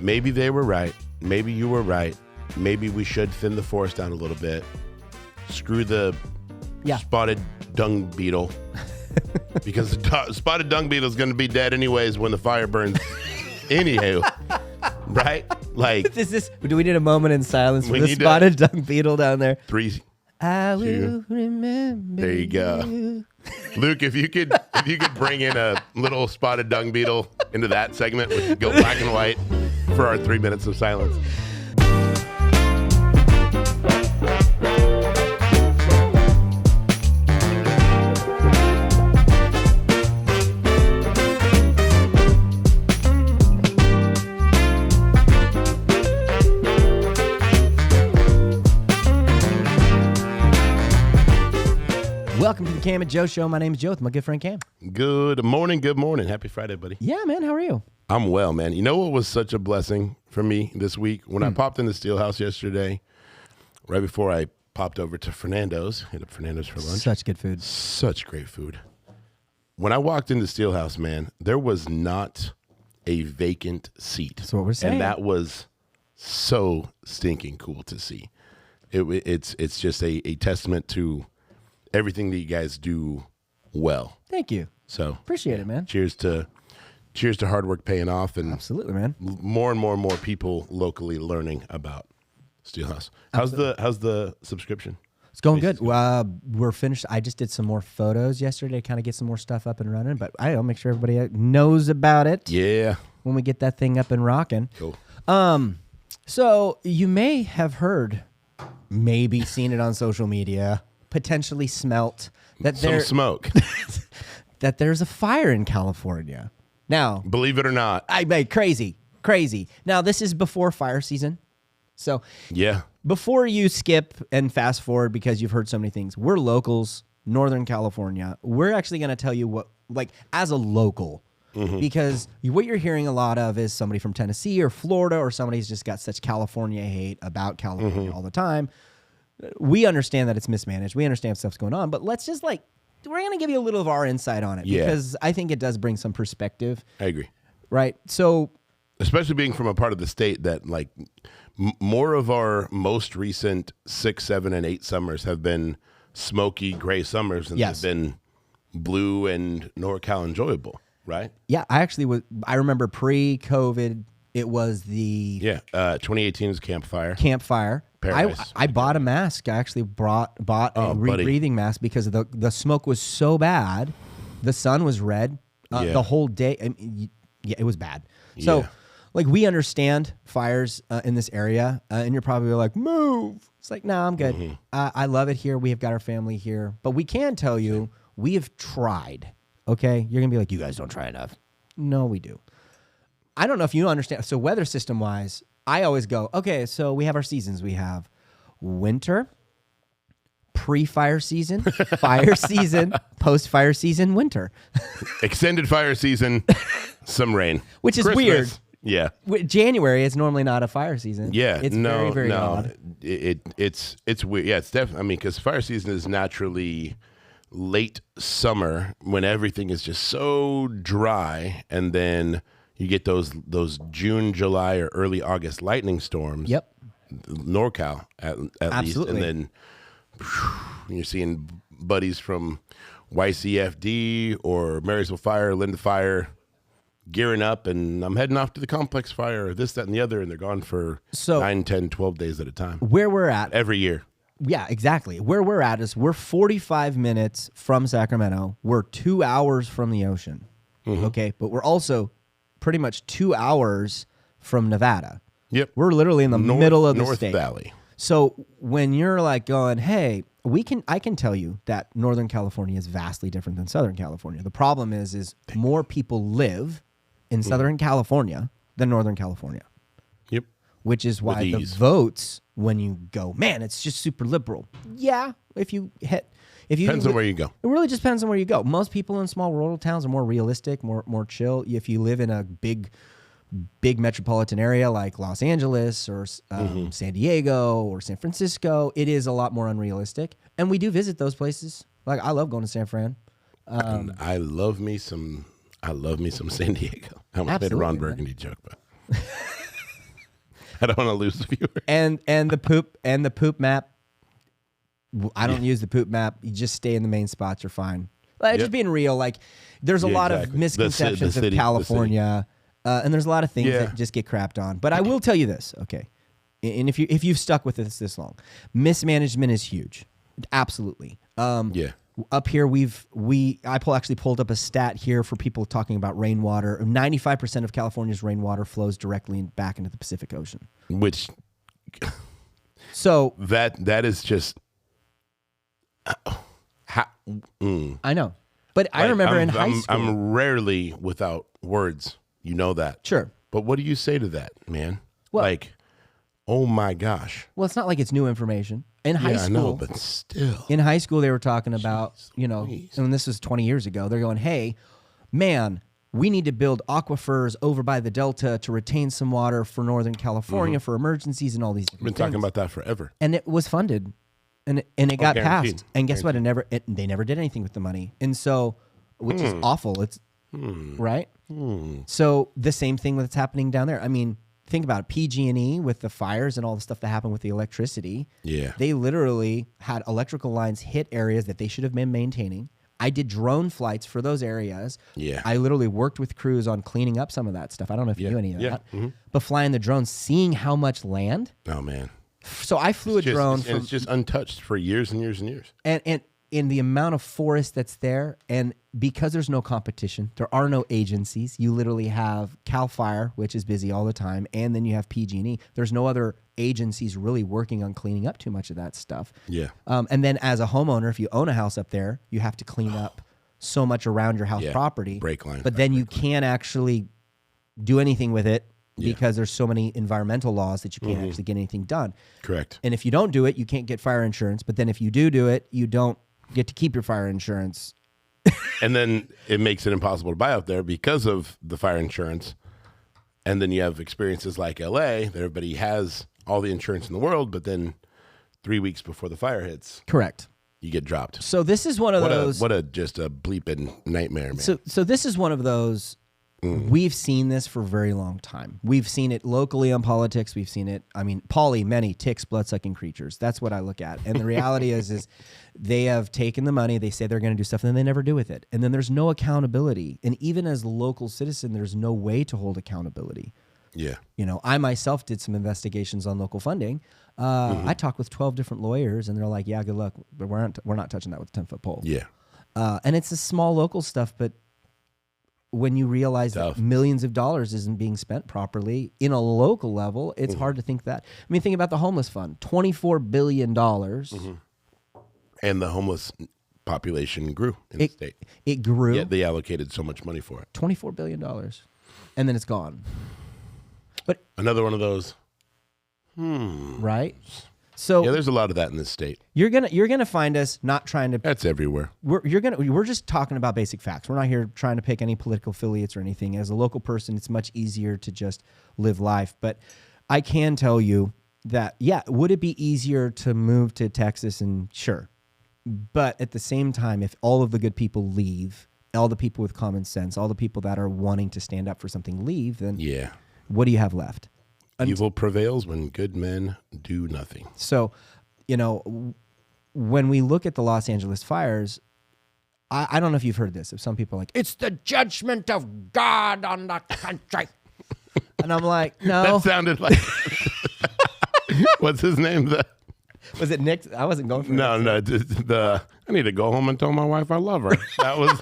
maybe they were right. Maybe you were right. Maybe we should thin the forest down a little bit. Screw the spotted dung beetle. Because the spotted dung beetle is going to be dead anyways when the fire burns. Anywho, right? Like, do we need a moment in silence for the spotted dung beetle down there? 3, I will remember. There you go. Luke, if you could bring in a little spotted dung beetle into that segment, we could go black and white for our 3 minutes of silence. Welcome to the Cam and Joe Show. My name is Joe with my good friend Cam. Good morning. Happy Friday, buddy. Yeah, man. How are you? I'm well, man. You know what was such a blessing for me this week? When I popped in the Steelhouse yesterday, right before I popped over to Fernando's, hit up Fernando's for lunch. Such good food. Such great food. When I walked into Steelhouse, man, there was not a vacant seat. That's what we're saying. And that was so stinking cool to see. It's just a testament to everything that you guys do well. Thank you. So appreciate it, man. Cheers to hard work paying off, and absolutely, man. More and more people locally learning about Steelhouse. How's the subscription? It's going good. We're finished. I just did some more photos yesterday to kind of get some more stuff up and running, but I'll make sure everybody knows about it. Yeah. When we get that thing up and rocking. Cool. So you may have heard, maybe seen it on social media, potentially smelt that some smoke. that there's a fire in California. Now, believe it or not, crazy. Now, this is before fire season. So, yeah. Before you skip and fast forward because you've heard so many things, we're locals, Northern California. We're actually going to tell you what, like, as a local, because what you're hearing a lot of is somebody from Tennessee or Florida, or somebody's just got such California hate about California all the time. We understand that it's mismanaged. We understand stuff's going on, but let's just we're going to give you a little of our insight on it because I think it does bring some perspective. I agree. Right. So, especially being from a part of the state that more of our most recent 6, 7, and 8 summers have been smoky gray summers than they've been blue and NorCal enjoyable. Right. Yeah. I remember pre-COVID, it was the 2018 is Campfire. Paradise. I bought a mask. I actually bought a rebreathing mask because the smoke was so bad. The sun was red the whole day. It was bad. So, we understand fires in this area, and you're probably like, move. It's like, no, I'm good. I love it here. We have got our family here. But we can tell you, we have tried, okay? You're going to be like, you guys don't try enough. No, we do. I don't know if you understand. So weather system-wise, I always go, okay, so we have our seasons. We have winter, pre-fire season, fire season, post-fire season, winter. Extended fire season, some rain. Which is Christmas. weird. Yeah. January is normally not a fire season. Yeah. It's very, very odd. It's weird. Yeah, it's definitely, because fire season is naturally late summer when everything is just so dry, and then you get those June, July, or early August lightning storms. Yep. NorCal at least. And then you're seeing buddies from YCFD or Marysville Fire, Linda Fire gearing up, and I'm heading off to the complex fire, or this, that, and the other, and they're gone for 9, 10, 12 days at a time. Where we're at. Every year. Yeah, exactly. Where we're at is we're 45 minutes from Sacramento. We're 2 hours from the ocean. Okay? But we're also pretty much 2 hours from Nevada. Yep. We're literally in the middle of the state. North Valley. So when you're going, hey, I can tell you that Northern California is vastly different than Southern California. The problem is more people live in Southern California than Northern California. Yep. Which is why the votes, when you go, man, it's just super liberal. Yeah, depends on where you go. It really just depends on where you go. Most people in small rural towns are more realistic, more chill. If you live in a big metropolitan area like Los Angeles or San Diego or San Francisco, it is a lot more unrealistic. And we do visit those places. I love going to San Fran. I love me some San Diego. I almost made a Ron Burgundy joke, but I don't want to lose the viewer. And the poop map. I don't use the poop map. You just stay in the main spots. You're fine. Like, just being real. Like, there's a lot of misconceptions of California, and there's a lot of things that just get crapped on. But I will tell you this, okay? And if you've stuck with this long, mismanagement is huge. Absolutely. Up here, I actually pulled up a stat here for people talking about rainwater. 95% of California's rainwater flows directly back into the Pacific Ocean. Which, so that is just. I know, but I remember in high school, I'm rarely without words. You know that, sure. But what do you say to that, man? Well, like, oh my gosh. Well, it's not like it's new information. In high school, I know, but still. In high school, they were talking about, and this was 20 years ago. They're going, hey, man, we need to build aquifers over by the Delta to retain some water for Northern California for emergencies and all these different We've been talking about that forever. And it was funded, and it got passed. And guess what? They never did anything with the money. And so, which is awful. It's right. So the same thing that's happening down there. I mean, think about it. PG&E with the fires and all the stuff that happened with the electricity. Yeah. They literally had electrical lines hit areas that they should have been maintaining. I did drone flights for those areas. Yeah. I literally worked with crews on cleaning up some of that stuff. I don't know if you do any of that. But flying the drones, seeing how much land. Oh, man. So I flew a drone. And it's just untouched for years and years and years. And in the amount of forest that's there, and because there's no competition, there are no agencies. You literally have Cal Fire, which is busy all the time, and then you have PG&E. There's no other agencies really working on cleaning up too much of that stuff. Yeah. And then as a homeowner, if you own a house up there, you have to clean up so much around your house property. Brake line. But then you can't actually do anything with it because there's so many environmental laws that you can't actually get anything done. Correct. And if you don't do it, you can't get fire insurance. But then if you do it, you don't get to keep your fire insurance. And then it makes it impossible to buy out there because of the fire insurance. And then you have experiences like LA that everybody has all the insurance in the world, but then 3 weeks before the fire hits, correct, you get dropped. So this is one of those. Just a bleeping nightmare, man. So this is one of those. We've seen this for a very long time. We've seen it locally on politics. We've seen it. I mean, many ticks, blood-sucking creatures. That's what I look at. And the reality is they have taken the money. They say they're going to do stuff, and then they never do with it. And then there's no accountability. And even as a local citizen, there's no way to hold accountability. Yeah. I myself did some investigations on local funding. I talked with 12 different lawyers, and they're like, "Yeah, good luck. But we're not touching that with a 10-foot pole." Yeah. And it's a small local stuff, but when you realize that millions of dollars isn't being spent properly in a local level, it's hard to think that. I mean, think about the homeless fund, $24 billion. And the homeless population grew in the state. It grew. Yet they allocated so much money for it. $24 billion. And then it's gone. But another one of those. Right? So yeah, there's a lot of that in this state. You're gonna find us not trying to. That's everywhere. We're just talking about basic facts. We're not here trying to pick any political affiliates or anything. As a local person, it's much easier to just live life. But I can tell you that would it be easier to move to Texas? And sure, but at the same time, if all of the good people leave, all the people with common sense, all the people that are wanting to stand up for something leave, then what do you have left? Evil prevails when good men do nothing. So, when we look at the Los Angeles fires, I don't know if you've heard this. If some people are like, it's the judgment of God on the country. And I'm like, no. That sounded like, what's his name? Was it Nick? I wasn't going for it. I need to go home and tell my wife I love her. That was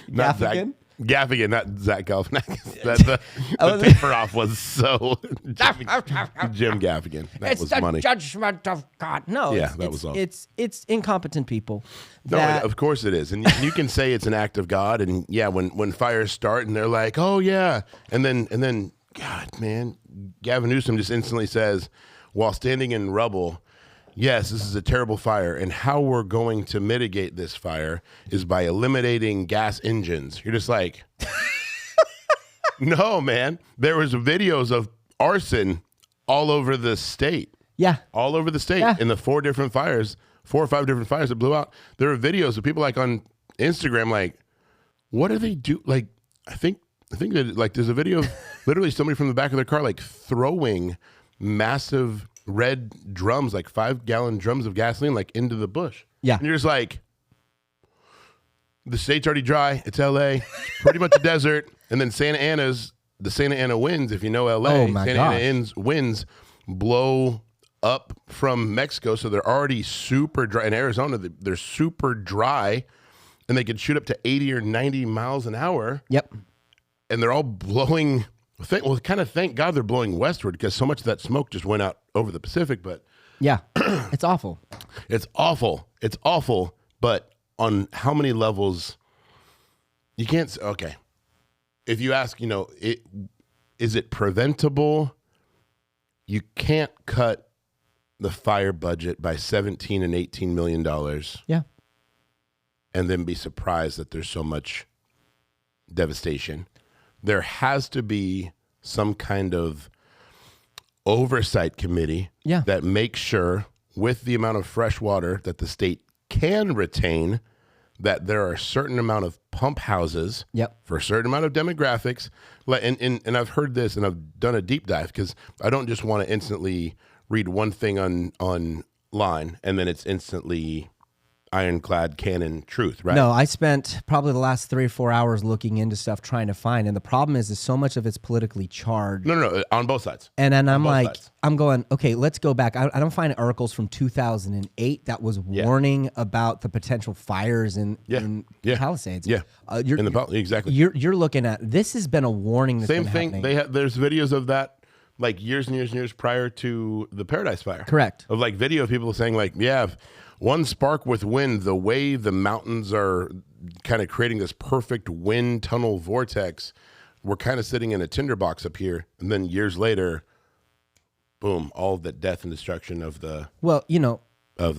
not Gaffigan? Gaffigan, not Zach Galifianakis. The paper-off was so Jim Gaffigan. That was money. It's the judgment of God. No, that was all. It's incompetent people. No, of course it is, and you can say it's an act of God. And when fires start, and they're like, oh yeah, and then God, man, Gavin Newsom just instantly says, while standing in rubble, yes, this is a terrible fire, and how we're going to mitigate this fire is by eliminating gas engines. You're just like, no, man. There was videos of arson all over the state. Yeah. All over the state in the 4 or 5 different fires that blew out. There are videos of people like on Instagram like, what do they do? Like, I think that like there's a video of literally somebody from the back of their car, like throwing massive red drums, like 5-gallon drums of gasoline, like into the bush. Yeah. And you're just like, the state's already dry. It's LA. It's pretty much a desert. And then the Santa Ana winds, if you know LA, Ana winds blow up from Mexico. So they're already super dry. In Arizona, they're super dry. And they could shoot up to 80 or 90 miles an hour. Yep. And they're all blowing. Thank God they're blowing westward, because so much of that smoke just went out over the Pacific. But yeah, it's awful. It's awful. It's awful. But on how many levels? You can't. Okay. If you ask, is it preventable? You can't cut the fire budget by $17 and $18 million. Yeah. And then be surprised that there's so much devastation. There has to be some kind of oversight committee that makes sure, with the amount of fresh water that the state can retain, that there are a certain amount of pump houses for a certain amount of demographics. And I've heard this, and I've done a deep dive, because I don't just want to instantly read one thing online and then it's instantly ironclad canon truth, right? No, I spent probably the last 3 or 4 hours looking into stuff trying to find, and the problem is so much of it's politically charged. No, on both sides. And then I'm like, I'm going, okay, let's go back. I don't find articles from 2008 that was warning about the potential fires in Palisades. Yeah, exactly. You're looking at, this has been a warning. That's Same thing. There's videos of that, like years and years and years prior to the Paradise Fire. Correct. Of like video of people saying like, one spark with wind, the way the mountains are kind of creating this perfect wind tunnel vortex, we're kind of sitting in a tinderbox up here. And then years later, boom, all the death and destruction of the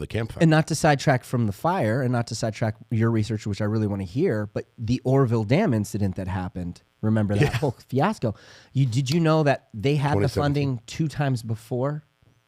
campfire. And not to sidetrack from the fire, and not to sidetrack your research, which I really want to hear, but the Oroville Dam incident that happened, remember that whole fiasco? Did you know that they had the funding 2 times before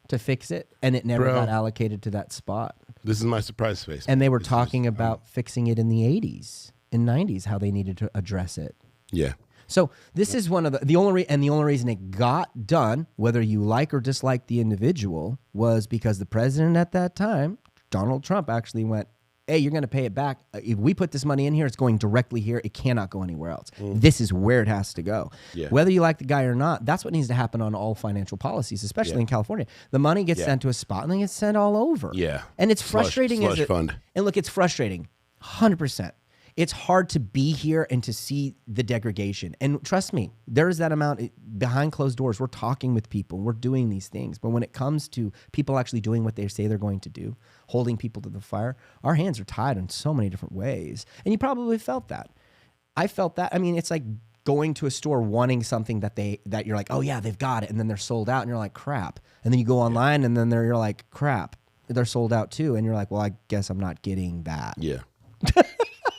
to fix it, and it never got allocated to that spot? This is my surprise face. And they were talking about fixing it in the 80s and 90s, how they needed to address it. Yeah. So this is one of the only reason it got done, whether you like or dislike the individual, was because the president at that time, Donald Trump, actually went, hey, you're going to pay it back. If we put this money in here, it's going directly here. It cannot go anywhere else. This is where it has to go. Yeah. Whether you like the guy or not, that's what needs to happen on all financial policies, especially in California. The money gets sent to a spot and then gets sent all over. Yeah. And it's frustrating. Slush fund. And look, it's frustrating. 100%. It's hard to be here and to see the degradation. And trust me, there is that amount behind closed doors. We're talking with people. We're doing these things. But when it comes to people actually doing what they say they're going to do, holding people to the fire, our hands are tied in so many different ways. And you probably felt that. I felt that. I mean, it's like going to a store wanting something that you're like, oh yeah, they've got it. And then they're sold out and you're like, crap. And then you go online and then you're like, crap, they're sold out too. And you're like, well, I guess I'm not getting that. Yeah.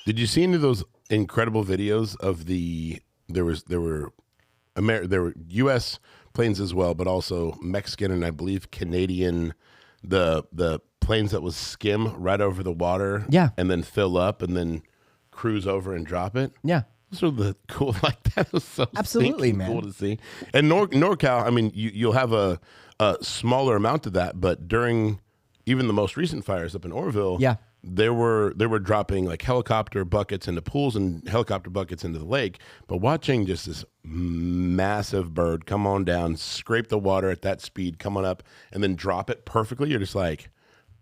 Did you see any of those incredible videos of there were U.S. planes as well, but also Mexican and I believe Canadian, the planes that was skim right over the water, and then fill up and then cruise over and drop it. Yeah, those are the cool. Like that was so absolutely, man, cool to see. And NorCal, I mean, you'll have a smaller amount of that, but during even the most recent fires up in Oroville, they were dropping like helicopter buckets into pools and helicopter buckets into the lake. But watching just this massive bird come on down, scrape the water at that speed, come on up, and then drop it perfectly, you're just like,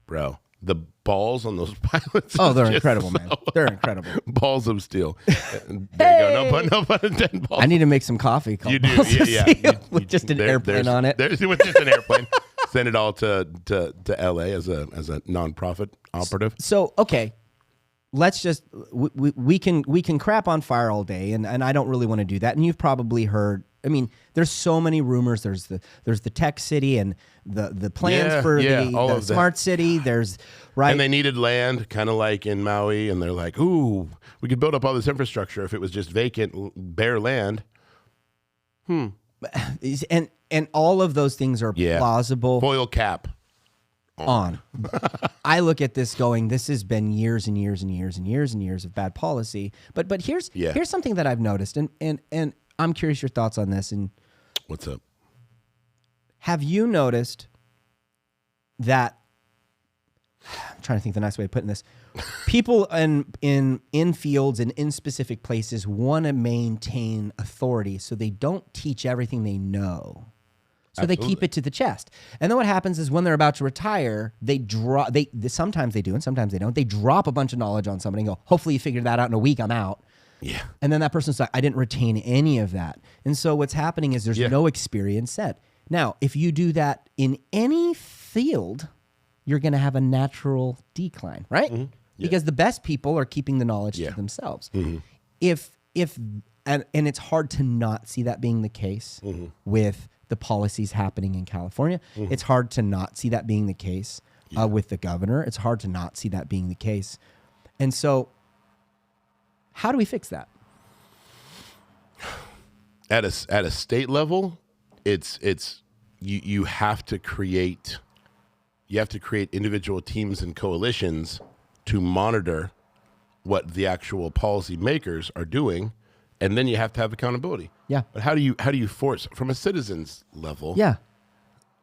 bro, the balls on those pilots. Oh, they're incredible, man. They're incredible. Balls of steel. There you go. No pun intended. I need to make some coffee. You do, yeah. With just an airplane on it. With just an airplane. Send it all to LA as a nonprofit operative. So okay, let's just we can crap on fire all day, and I don't really want to do that. And you've probably heard. I mean, there's so many rumors. There's the tech city and the plans for the smart city. There's and they needed land, kind of like in Maui, and they're like, ooh, we could build up all this infrastructure if it was just vacant, bare land. And all of those things are plausible. Foil cap on. I look at this going, this has been years and years and years and years and years of bad policy. But here's something that I've noticed, and I'm curious your thoughts on this. And what's up? Have you noticed that? I'm trying to think the nice way of putting this. People in fields and in specific places want to maintain authority, so they don't teach everything they know. So Absolutely. They keep it to the chest. And then what happens is when they're about to retire, sometimes they do and sometimes they don't. They drop a bunch of knowledge on somebody and go, hopefully you figured that out in a week, I'm out. Yeah. And then that person's like, I didn't retain any of that. And so what's happening is there's no experience set. Now, if you do that in any field, you're going to have a natural decline, right? Mm-hmm. Yeah. Because the best people are keeping the knowledge to themselves. Mm-hmm. And it's hard to not see that being the case with the policies happening in California. It's hard to not see that being the case with the governor. It's hard to not see that being the case. And so how do we fix that? At a state level, you have to create individual teams and coalitions to monitor what the actual policy makers are doing. And then you have to have accountability. Yeah. But how do you force from a citizen's level? Yeah.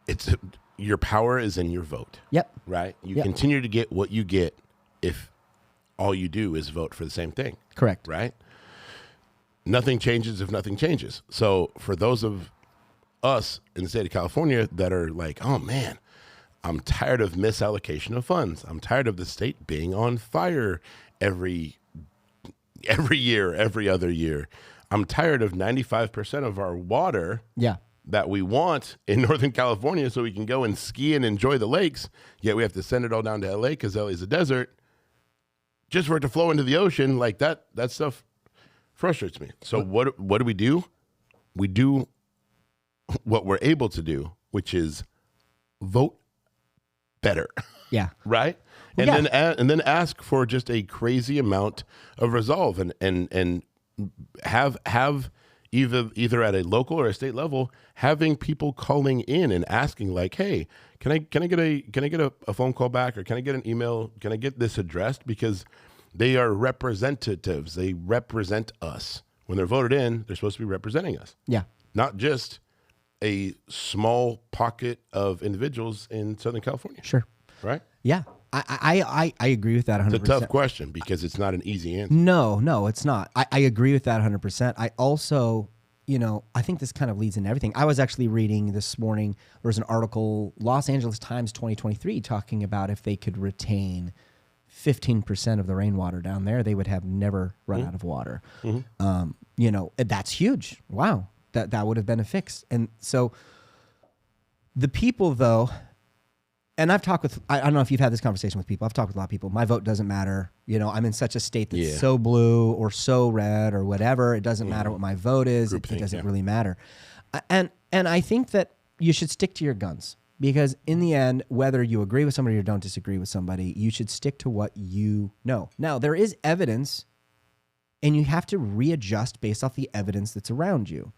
It's your power is in your vote. Yep. Right? You continue to get what you get if all you do is vote for the same thing. Correct. Right? Nothing changes if nothing changes. So for those of us in the state of California that are like, oh man, I'm tired of misallocation of funds. I'm tired of the state being on fire every year, every other year. I'm tired of 95% of our water that we want in Northern California so we can go and ski and enjoy the lakes, yet we have to send it all down to LA because LA is a desert just for it to flow into the ocean. Like that stuff frustrates me. So what do? We do what we're able to do, which is vote better. Yeah. Right? And then ask for just a crazy amount of resolve and have either at a local or a state level having people calling in and asking like, hey, can I get a phone call back, or can I get an email? Can I get this addressed? Because they are representatives. They represent us. When they're voted in, they're supposed to be representing us. Yeah. Not just a small pocket of individuals in Southern California. Sure. Right? Yeah. I agree with that 100%. It's a tough question because it's not an easy answer. No, it's not. I agree with that 100%. I also, I think this kind of leads into everything. I was actually reading this morning, there was an article, Los Angeles Times 2023, talking about if they could retain 15% of the rainwater down there, they would have never run out of water. Mm-hmm. That's huge. Wow. That would have been a fix. And so the people, though, and I've talked with, I don't know if you've had this conversation with people. I've talked with a lot of people. My vote doesn't matter. I'm in such a state that's so blue or so red or whatever. It doesn't matter what my vote is. It doesn't really matter. And I think that you should stick to your guns, because in the end, whether you agree with somebody or don't disagree with somebody, you should stick to what you know. Now, there is evidence, and you have to readjust based off the evidence that's around you.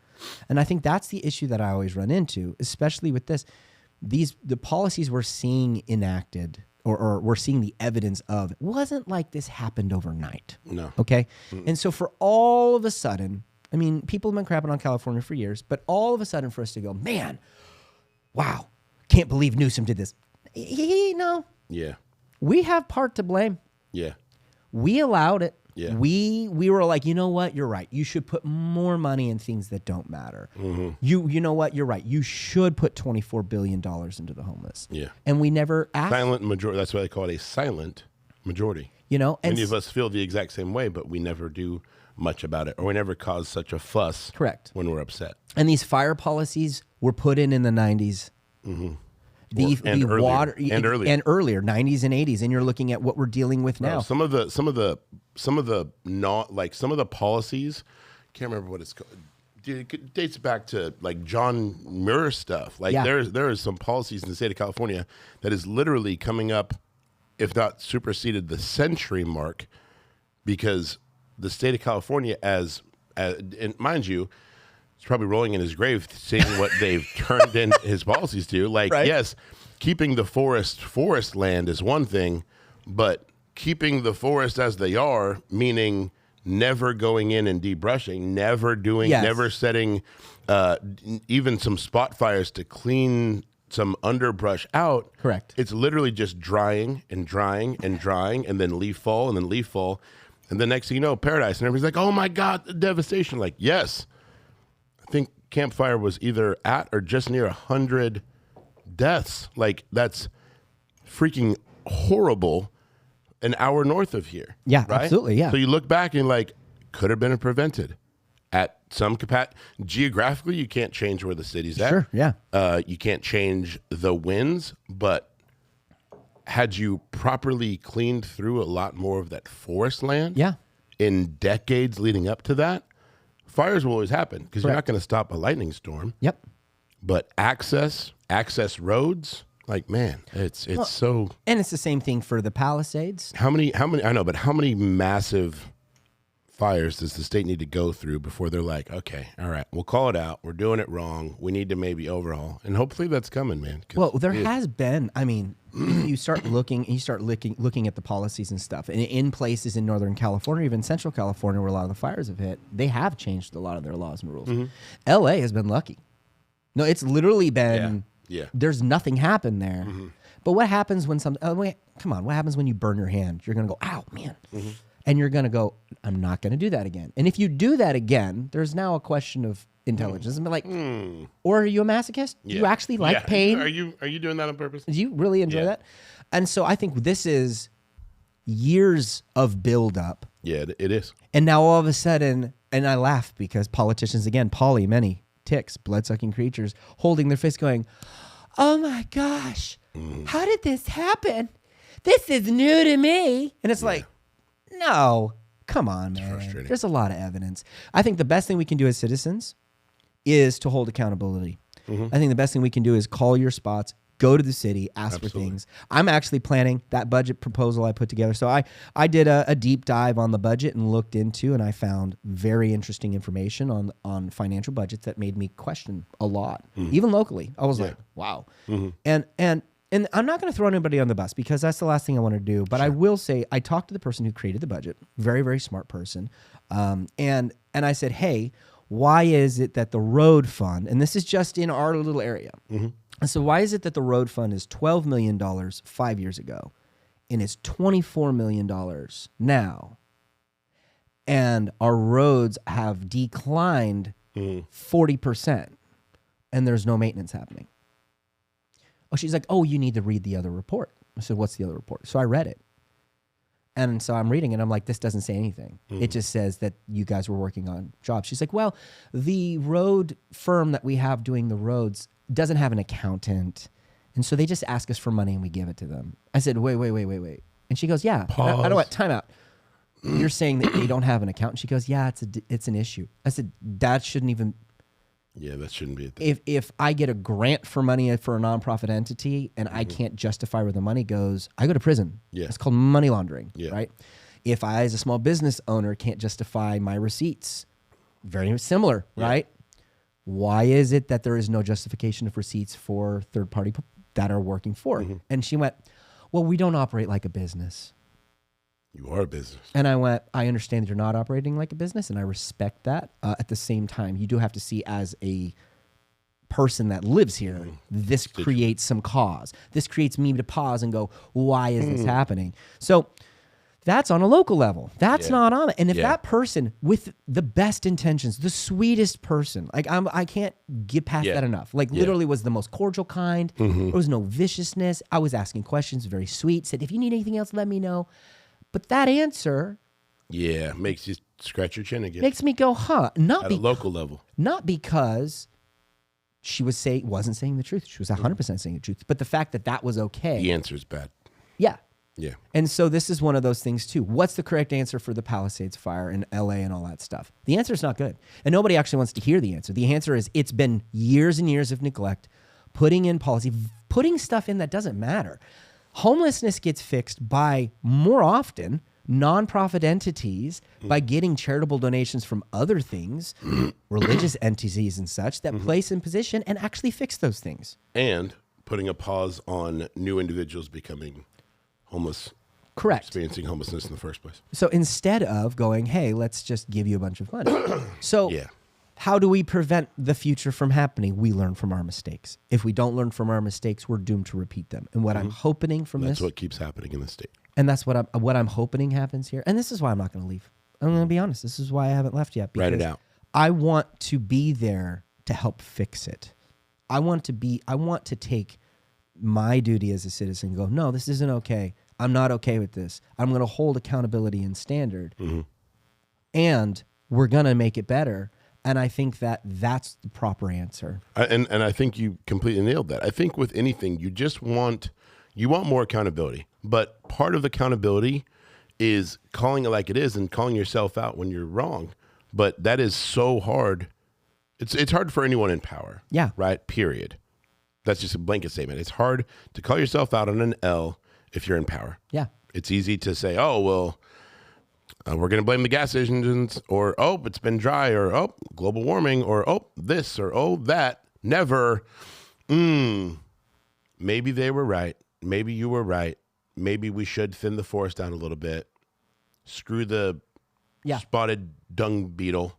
And I think that's the issue that I always run into, especially with this. The policies we're seeing enacted or we're seeing the evidence of, it wasn't like this happened overnight. No. Okay? Mm-mm. And so for all of a sudden, I mean, people have been crapping on California for years, but all of a sudden for us to go, man, wow, can't believe Newsom did this. No. Yeah. We have part to blame. Yeah. We allowed it. Yeah. We were like, you know what? You're right. You should put more money in things that don't matter. Mm-hmm. You know what? You're right. You should put $24 billion into the homeless. Yeah. And we never asked. Silent majority. That's why they call it a silent majority. And many of us feel the exact same way, but we never do much about it, or we never cause such a fuss. Correct. When we're upset. And these fire policies were put in the 90s. Mm-hmm. And earlier, 90s and 80s, and you're looking at what we're dealing with now. Some of the policies, can't remember what it's called. It dates back to like John Muir stuff. Like there is some policies in the state of California that is literally coming up, if not superseded the century mark, because the state of California, as and mind you, he's probably rolling in his grave seeing what they've turned in his policies to. Like, yes, keeping the forest land is one thing, but keeping the forest as they are, meaning never going in and debrushing, never setting even some spot fires to clean some underbrush out. Correct. It's literally just drying and drying and drying, and then leaf fall and then leaf fall. And the next thing you know, paradise. And everybody's like, oh my God, the devastation. Like, yes. I think Camp Fire was either at or just near 100 deaths. Like, that's freaking horrible. An hour north of here. Yeah, right? Absolutely, yeah. So you look back and like, could have been prevented. At some capacity, geographically, you can't change where the city's at. Sure, yeah. You can't change the winds, but had you properly cleaned through a lot more of that forest land in decades leading up to that, fires will always happen because you're not going to stop a lightning storm. Yep. But access roads, like, man, it's so. And it's the same thing for the Palisades. How many, I know, but how many massive fires does the state need to go through before they're like, okay, all right, we'll call it out. We're doing it wrong. We need to maybe overhaul. And hopefully that's coming, man. Well, there has been, I mean, you start looking at the policies and stuff. And in places in Northern California, even Central California, where a lot of the fires have hit, they have changed a lot of their laws and rules. LA has been lucky. No, it's literally been, there's nothing happened there. But what happens when what happens when you burn your hand? You're going to go, ow, man. And you're going to go, I'm not going to do that again. And if you do that again, there's now a question of intelligence. And be like, or are you a masochist? Do you actually like pain? Are you doing that on purpose? Do you really enjoy that? And so I think this is years of buildup. Yeah, it is. And now all of a sudden, and I laugh because politicians, again, many ticks, blood-sucking creatures, holding their fists going, oh my gosh, how did this happen? This is new to me. And it's like, no, come on, man. There's a lot of evidence. I think the best thing we can do as citizens is to hold accountability. I think the best thing we can do is call your spots, go to the city, ask for things. I'm actually planning that budget proposal I put together. So I did a deep dive on the budget and looked into, and I found very interesting information on financial budgets that made me question a lot, even locally. I was like, wow. And I'm not going to throw anybody on the bus because that's the last thing I want to do. But I will say I talked to the person who created the budget, very, very smart person. And I said, hey, why is it that the road fund, and this is just in our little area. So why is it that the road fund is $12 million 5 years ago and it's $24 million now? And our roads have declined 40% and there's no maintenance happening. Oh, she's like, oh, you need to read the other report. I said, what's the other report? So I read it. And so I'm reading it. I'm like, this doesn't say anything. It just says that you guys were working on jobs. She's like, well, the road firm that we have doing the roads doesn't have an accountant. And so they just ask us for money and we give it to them. I said, wait. And she goes, yeah. I don't want time out. You're saying that they don't have an accountant? She goes, yeah, it's an issue. I said, that shouldn't even... Yeah, that shouldn't be a thing. If I get a grant for money for a nonprofit entity and I can't justify where the money goes, I go to prison. Yeah. It's called money laundering, right? If I, as a small business owner, can't justify my receipts, very similar, right? Why is it that there is no justification of receipts for third party that are working for? And she went, well, we don't operate like a business. You are a business. And I went, I understand that you're not operating like a business, and I respect that. At the same time, you do have to see as a person that lives here, this creates some cause. This creates me to pause and go, why is this happening? So that's on a local level. That's not on it. And if that person with the best intentions, the sweetest person, like I can't get past that enough. Like literally was the most cordial kind. There was no viciousness. I was asking questions, very sweet. Said, if you need anything else, let me know. But that answer... Yeah, makes you scratch your chin again. Makes me go, huh? At a local level. Not because she wasn't saying the truth. She was 100% saying the truth. But the fact that was okay. The answer's bad. Yeah. Yeah. And so this is one of those things too. What's the correct answer for the Palisades fire in LA and all that stuff? The answer is not good. And nobody actually wants to hear the answer. The answer is it's been years and years of neglect, putting in policy, putting stuff in that doesn't matter. Homelessness gets fixed by, more often, nonprofit entities by getting charitable donations from other things, religious entities and such, that place in position and actually fix those things. And putting a pause on new individuals becoming homeless Correct. experiencing homelessness in the first place. So instead of going, hey, let's just give you a bunch of money. So how do we prevent the future from happening? We learn from our mistakes. If we don't learn from our mistakes, we're doomed to repeat them. And what I'm hoping from that's what keeps happening in the state. And that's what I'm hoping happens here. And this is why I'm not going to leave. I'm going to be honest. This is why I haven't left yet. Write it out. I want to be there to help fix it. I want to take my duty as a citizen and go, no, this isn't okay. I'm not okay with this. I'm going to hold accountability and standard. And we're going to make it better. And I think that's the proper answer. And I think you completely nailed that. I think with anything, you want more accountability. But part of accountability is calling it like it is and calling yourself out when you're wrong. But that is so hard. It's hard for anyone in power. Yeah. Right? Period. That's just a blanket statement. It's hard to call yourself out on an L if you're in power. Yeah. It's easy to say, oh, well, we're going to blame the gas engines, or, oh, it's been dry, or, oh, global warming, or, oh, this, or, oh, that. Never. Maybe they were right. Maybe you were right. Maybe we should thin the forest down a little bit. Screw the spotted dung beetle.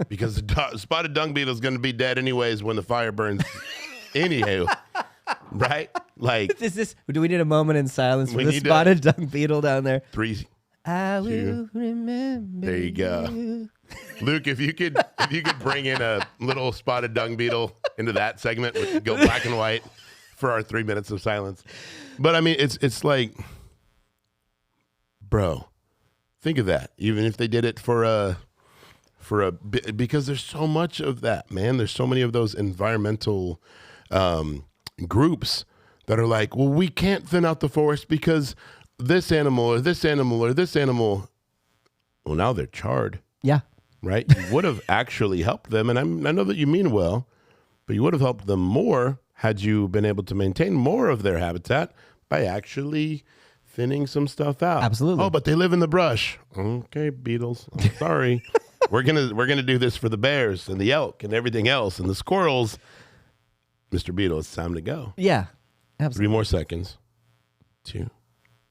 Because the spotted dung beetle is going to be dead anyways when the fire burns. Anywho. Right? Like, do we need a moment in silence for the spotted dung beetle down there? 3, I will remember. There you go. Luke, if you could bring in a little spotted dung beetle into that segment, we could go black and white for our 3 minutes of silence. But I mean, it's like, bro, think of that. Even if they did it because there's so much of that, man. There's so many of those environmental groups that are like, well, we can't thin out the forest because this animal or this animal or this animal. Well, now they're charred. Yeah. Right? You would have actually helped them. And I know that you mean well, but you would have helped them more had you been able to maintain more of their habitat by actually thinning some stuff out. Absolutely. Oh, but they live in the brush. Okay, beetles. I'm sorry. We're gonna do this for the bears and the elk and everything else and the squirrels. Mr. Beetle, it's time to go. Yeah. Absolutely. 3 more seconds. 2,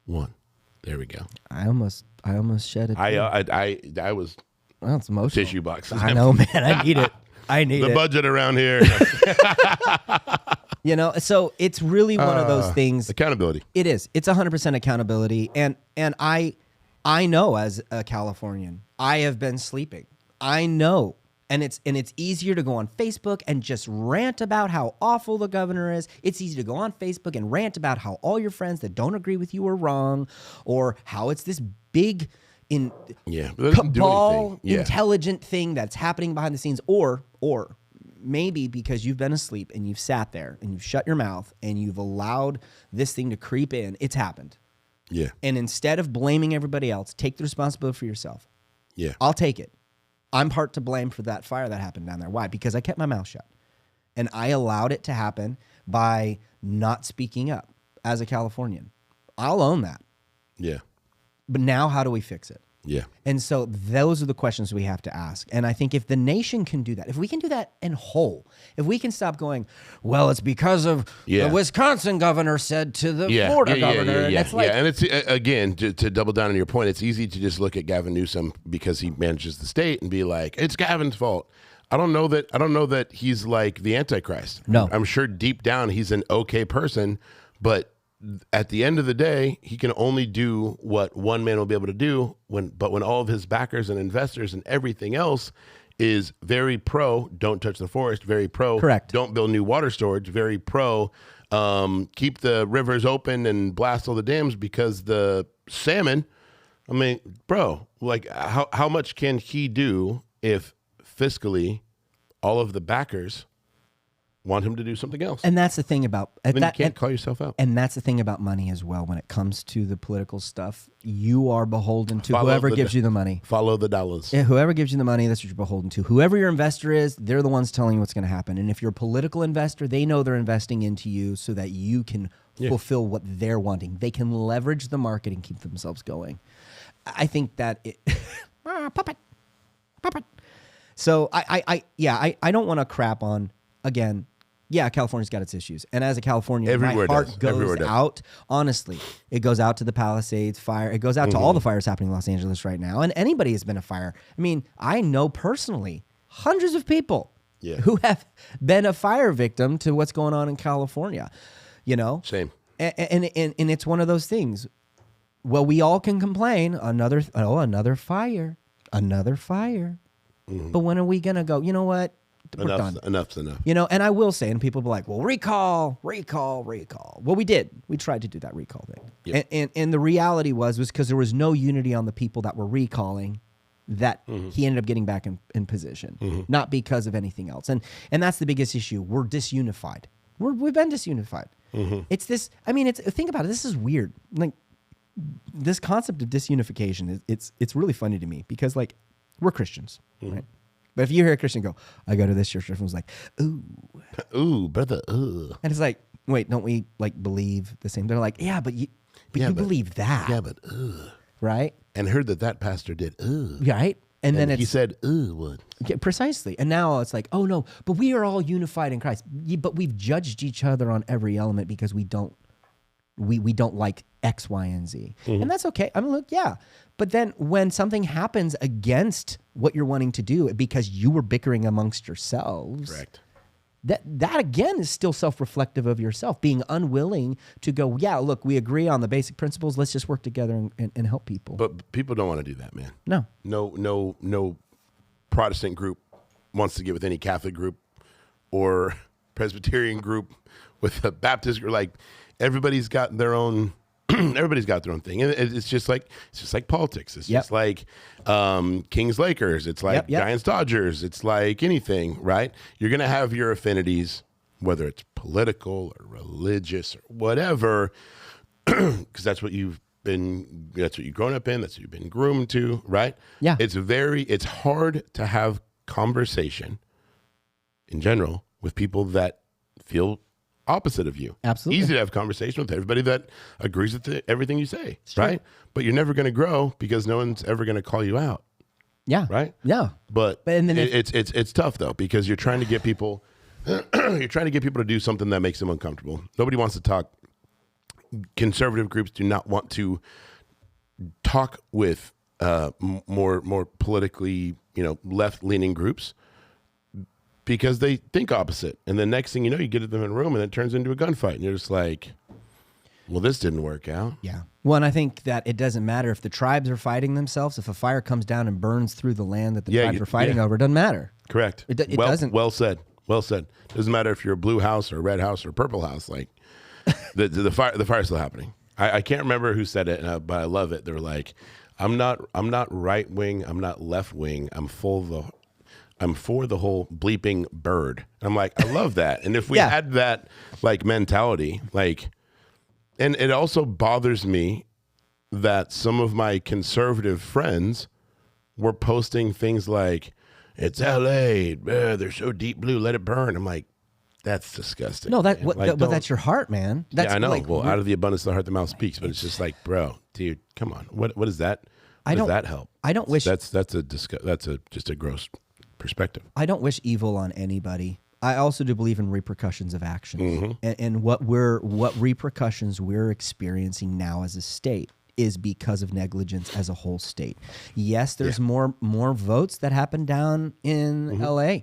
1. There we go. I almost shed it. I was. Well, it's emotional. Tissue boxes. I know, man. I need it. The budget around here. So it's really one of those things. Accountability. It is. It's 100% accountability. And I know as a Californian, I have been sleeping. I know. And it's easier to go on Facebook and just rant about how awful the governor is. It's easy to go on Facebook and rant about how all your friends that don't agree with you are wrong, or how it's this big cabal intelligent thing that's happening behind the scenes, or maybe because you've been asleep and you've sat there and you've shut your mouth and you've allowed this thing to creep in. It's happened. Yeah. And instead of blaming everybody else, take the responsibility for yourself. Yeah. I'll take it. I'm part to blame for that fire that happened down there. Why? Because I kept my mouth shut. And I allowed it to happen by not speaking up as a Californian. I'll own that. Yeah. But now how do we fix it? Yeah. And so those are the questions we have to ask. And I think if the nation can do that, if we can do that in whole, if we can stop going, well, it's because of the Wisconsin governor said to the Florida governor. Yeah. And it's, again, to double down on your point, it's easy to just look at Gavin Newsom because he manages the state and be like, it's Gavin's fault. I don't know that he's like the Antichrist. No. I'm sure deep down he's an okay person, but at the end of the day, he can only do what one man will be able to do when all of his backers and investors and everything else is very pro, don't touch the forest, very pro, correct, don't build new water storage, very pro, keep the rivers open and blast all the dams because the salmon, I mean, bro, like how much can he do if fiscally all of the backers want him to do something else? And that's the thing about you can't call yourself out. And that's the thing about money as well. When it comes to the political stuff, you are beholden to whoever gives you the money. Follow the dollars. Yeah, whoever gives you the money, that's what you're beholden to. Whoever your investor is, they're the ones telling you what's going to happen. And if you're a political investor, they know they're investing into you so that you can fulfill what they're wanting. They can leverage the market and keep themselves going. I think that puppet. So I don't want to crap on, again, Yeah, California's got its issues. And as a Californian, my heart goes out. Honestly, it goes out to the Palisades fire. It goes out to all the fires happening in Los Angeles right now. And anybody has been a fire. I mean, I know personally hundreds of people who have been a fire victim to what's going on in California. Same. And it's one of those things. Well, we all can complain. Another fire. But when are we going to go, you know what? We're done. Enough's enough. And I will say, and people will be like, well, recall. Well, we did. We tried to do that recall thing. Yep. And the reality was because there was no unity on the people that were recalling that he ended up getting back in position, not because of anything else. And that's the biggest issue. We're disunified. We've been disunified. It's this, think about it. This is weird. Like this concept of disunification, it's really funny to me because like we're Christians, right? But if you hear a Christian go, I go to this church, everyone's like, ooh, brother, ooh. And it's like, wait, don't we like believe the same? They're like, yeah, but you believe that. Yeah, but right? And heard that pastor did right? And then he said what? Yeah, precisely. And now it's like, oh no, but we are all unified in Christ. But we've judged each other on every element because we don't like X, Y, and Z. And that's okay. Look, yeah. But then when something happens against what you're wanting to do because you were bickering amongst yourselves, correct. That again is still self-reflective of yourself, being unwilling to go, yeah, look, we agree on the basic principles. Let's just work together and help people. But people don't want to do that, man. No. No Protestant group wants to get with any Catholic group or Presbyterian group with a Baptist group. Like everybody's got their own. Everybody's got their own thing, and it's just like politics. It's just like Kings Lakers. It's like Giants Dodgers. It's like anything, right? You're gonna have your affinities, whether it's political or religious or whatever, because that's what you've grown up in. That's what you've been groomed to, right? Yeah. It's hard to have conversation in general with people that feel opposite of you. Absolutely. Easy to have conversation with everybody that agrees with everything you say, right? But you're never going to grow because no one's ever going to call you out. Yeah. Right? Yeah. But it's tough though because you're trying to get people to do something that makes them uncomfortable. Nobody wants to talk. Conservative groups do not want to talk with more politically, left-leaning groups. Because they think opposite. And the next thing you know, you get them in a room and it turns into a gunfight. And you're just like, well, this didn't work out. Yeah. Well, and I think that it doesn't matter if the tribes are fighting themselves. If a fire comes down and burns through the land that the tribes are fighting over, it doesn't matter. Correct. It doesn't. Well said. Doesn't matter if you're a blue house or a red house or a purple house. Like the fire's still happening. I can't remember who said it, but I love it. They're like, I'm not right wing. I'm not left wing. I'm for the whole bleeping bird. I'm like, I love that. And if we had that like mentality, like, and it also bothers me that some of my conservative friends were posting things like, it's LA, they're so deep blue, let it burn. I'm like, that's disgusting. No, but that's your heart, man. That's, I know. Like, well, out of the abundance of the heart, the mouth speaks. But it's just like, bro, dude, come on. What is that? Does that help? I don't wish that's just a gross perspective. I don't wish evil on anybody. I also do believe in repercussions of actions, and what repercussions we're experiencing now as a state is because of negligence as a whole state. Yes, there's more votes that happen down in LA,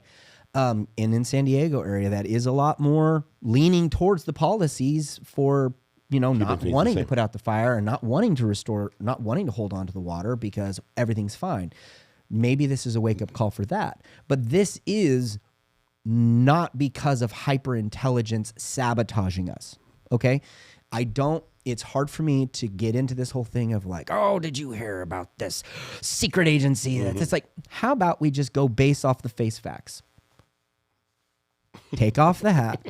and in San Diego area that is a lot more leaning towards the policies for not wanting to put out the fire and not wanting to restore, not wanting to hold on to the water because everything's fine. Maybe this is a wake-up call for that. But this is not because of hyper-intelligence sabotaging us, okay? It's hard for me to get into this whole thing of like, oh, did you hear about this secret agency? It's like, how about we just go based off the face facts? Take off the hat.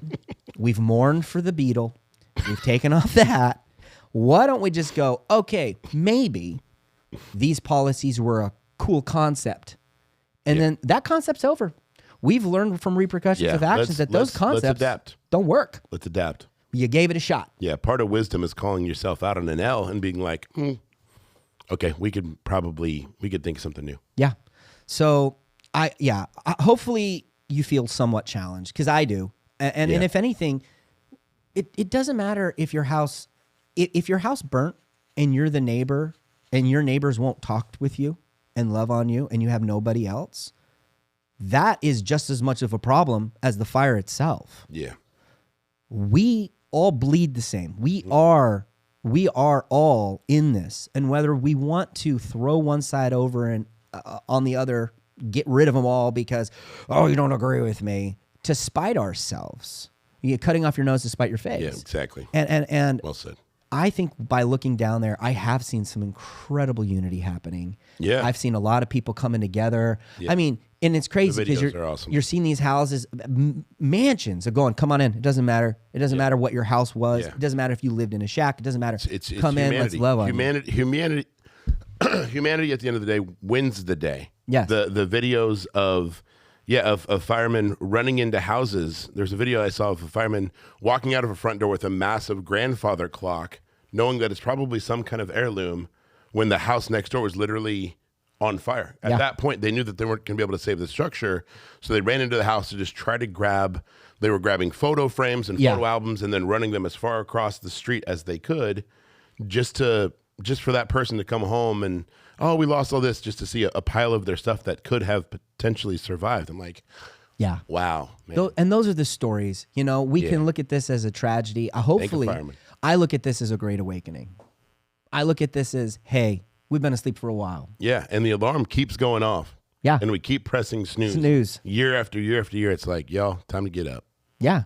We've mourned for the beetle. We've taken off the hat. Why don't we just go, okay, maybe these policies were a cool concept. And then that concept's over. We've learned from repercussions of actions that those concepts don't work. Let's adapt. You gave it a shot. Yeah, part of wisdom is calling yourself out on an L and being like, okay, we could think of something new. Yeah. So hopefully you feel somewhat challenged because I do. And if anything, it doesn't matter if your house burnt and you're the neighbor and your neighbors won't talk with you and love on you and you have nobody else. That is just as much of a problem as the fire itself. Yeah. We all bleed the same. We are all in this. And whether we want to throw one side over and on the other, get rid of them all because, you don't agree with me, to spite ourselves. You're cutting off your nose to spite your face. Yeah, exactly. And well said. I think by looking down there, I have seen some incredible unity happening. Yeah. I've seen a lot of people coming together. Yeah. I mean, and it's crazy because you're seeing these houses, mansions are going, come on in. It doesn't matter. It doesn't matter what your house was. Yeah. It doesn't matter if you lived in a shack. It doesn't matter. It's come humanity. In, let's love on humanity. Humanity at the end of the day wins the day. Yes. The videos of firemen running into houses. There's a video I saw of a fireman walking out of a front door with a massive grandfather clock, knowing that it's probably some kind of heirloom, when the house next door was literally on fire. At that point, they knew that they weren't going to be able to save the structure, so they ran into the house to just try to grab. They were grabbing photo frames and photo albums and then running them as far across the street as they could, just for that person to come home and, we lost all this, just to see a pile of their stuff that could have potentially survived. I'm like, wow, man. And those are the stories. We can look at this as a tragedy. Hopefully, I look at this as a great awakening. I look at this as, hey, we've been asleep for a while. Yeah, and the alarm keeps going off. Yeah. And we keep pressing snooze. Year after year after year, it's like, time to get up. Yeah.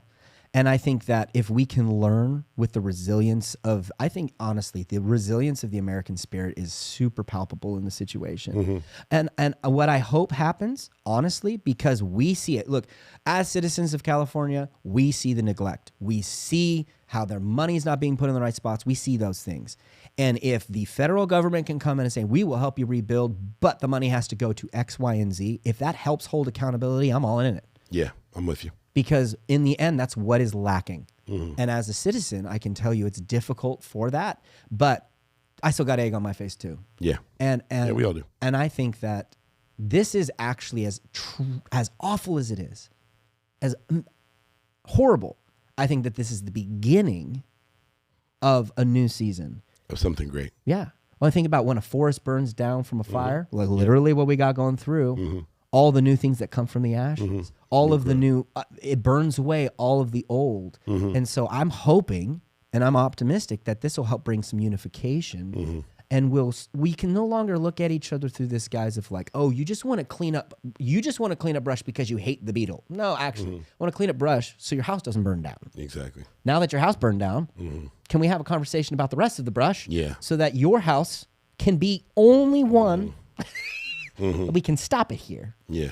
And I think that if we can learn with the resilience of, I think, honestly, the resilience of the American spirit is super palpable in the situation. Mm-hmm. And what I hope happens, honestly, because we see it. Look, as citizens of California, we see the neglect. We see how their money's not being put in the right spots. We see those things. And if the federal government can come in and say, we will help you rebuild, but the money has to go to X, Y, and Z, if that helps hold accountability, I'm all in it. Yeah, I'm with you. Because in the end, that's what is lacking. Mm-hmm. And as a citizen, I can tell you it's difficult for that, but I still got egg on my face too. Yeah. And we all do. And I think that this is actually as awful as it is, as horrible. I think that this is the beginning of a new season. Of something great. Yeah. Well, I think about when a forest burns down from a fire, like literally what we got going through, all the new things that come from the ashes, all of the new, it burns away all of the old. And so I'm hoping and I'm optimistic that this will help bring some unification. And we can no longer look at each other through this guise of like, you just want to clean up brush because you hate the beetle. No, actually, I want to clean up brush so your house doesn't burn down. Exactly. Now that your house burned down, can we have a conversation about the rest of the brush? Yeah. So that your house can be only one. We can stop it here. Yeah.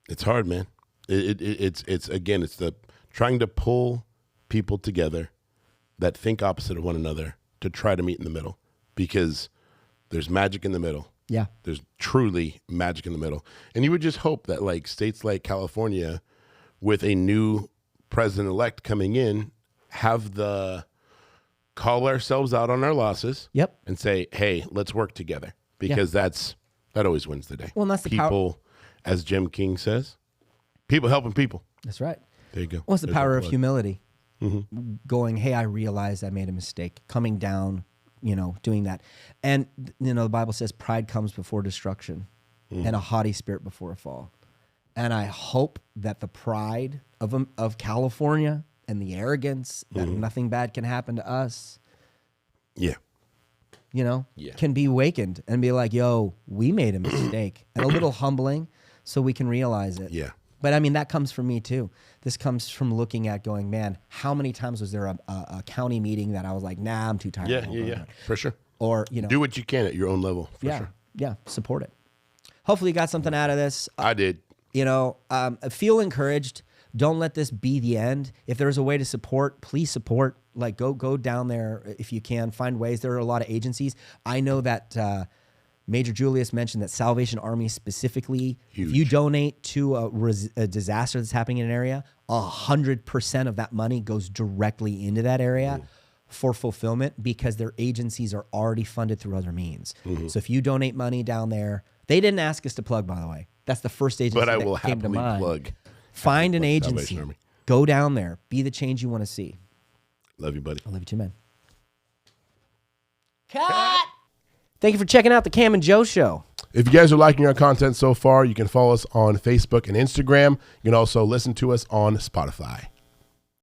It's hard, man. It's the trying to pull people together that think opposite of one another to try to meet in the middle, because there's magic in the middle. Yeah. There's truly magic in the middle. And you would just hope that like states like California with a new president-elect coming in have the call ourselves out on our losses. Yep. And say, hey, let's work together, because that always wins the day. Well, and that's the people, as Jim King says, people helping people. That's right. There you go. What's the power of humility? Going, hey, I realized I made a mistake. Coming down, doing that. And, the Bible says pride comes before destruction and a haughty spirit before a fall. And I hope that the pride of California and the arrogance that nothing bad can happen to us. Yeah. Can be awakened and be like, we made a mistake. And a little humbling so we can realize it. Yeah. But I mean, that comes from me too. This comes from looking at going, man, how many times was there a county meeting that I was like, nah, I'm too tired. Yeah, for sure. Or, do what you can at your own level, for sure. Yeah, support it. Hopefully you got something out of this. I did. Feel encouraged. Don't let this be the end. If there's a way to support, please support. Like, go down there if you can. Find ways. There are a lot of agencies. I know that Major Julius mentioned that Salvation Army specifically, huge. If you donate to a disaster that's happening in an area, 100% of that money goes directly into that area for fulfillment, because their agencies are already funded through other means. So if you donate money down there, they didn't ask us to plug, by the way. That's the first agency but I that will came to happily mind. plug. Find an agency. Go down there. Be the change you want to see. Love you, buddy. I love you too, man. Cut! Thank you for checking out the Cam and Joe Show. If you guys are liking our content so far, you can follow us on Facebook and Instagram. You can also listen to us on Spotify.